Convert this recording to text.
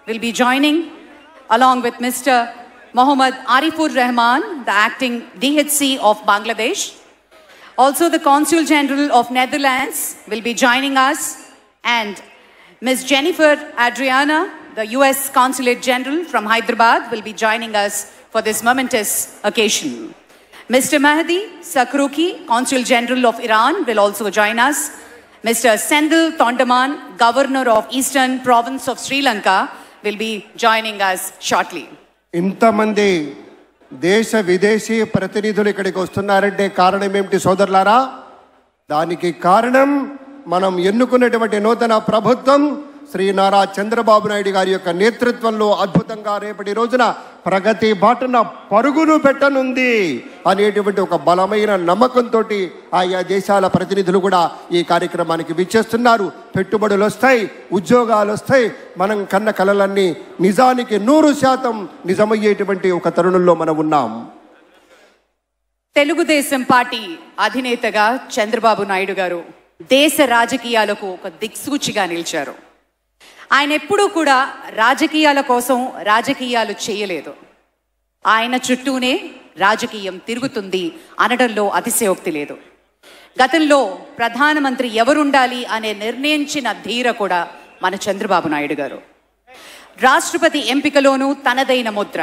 will be joining along with Mr. Mohammad Arifur Rahman, the acting DHC of Bangladesh. Also, the Consul General of Netherlands will be joining us, and Ms. Jennifer Adriana, the US Consulate General from Hyderabad, will be joining us for this momentous occasion. Mr. Mahdi Sakruki, Consul General of Iran, will also join us. Mr. Sendil Tondaman, Governor of Eastern Province of Sri Lanka, will be joining us shortly. ఇంతమంది దేశ విదేశీ ప్రతినిధులు ఇక్కడికి వస్తున్నారంటే కారణం ఏమిటి సోదరులారా? దానికి కారణం మనం ఎన్నుకున్నటువంటి నూతన ప్రభుత్వం శ్రీ నారా చంద్రబాబు నాయుడు గారి యొక్క నేతృత్వంలో అద్భుతంగా రేపటి రోజున ప్రగతి బాటన పరుగులు పెట్టనుంది అనేటువంటి ఒక బలమైన నమ్మకంతో ఆయా దేశాల ప్రతినిధులు కూడా ఈ కార్యక్రమానికి విచ్చేస్తున్నారు. పెట్టుబడులు వస్తాయి, ఉద్యోగాలు వస్తాయి, మనం కన్న కలలన్నీ నిజానికి 100% నిజమయ్యేటువంటి ఒక తరుణంలో మనం ఉన్నాం. తెలుగుదేశం పార్టీ అధినేతగా చంద్రబాబు నాయుడు గారు దేశ రాజకీయాలకు ఒక దిక్సూచిగా నిలిచారు. ఆయన ఎప్పుడూ కూడా రాజకీయాల కోసం రాజకీయాలు చేయలేదు. ఆయన చుట్టూనే రాజకీయం తిరుగుతుంది అనడంలో అతిశయోక్తి లేదు. గతంలో ప్రధానమంత్రి ఎవరుండాలి అనే నిర్ణయించిన ధీర కూడా మన చంద్రబాబు నాయుడు గారు. రాష్ట్రపతి ఎంపికలోనూ తనదైన ముద్ర.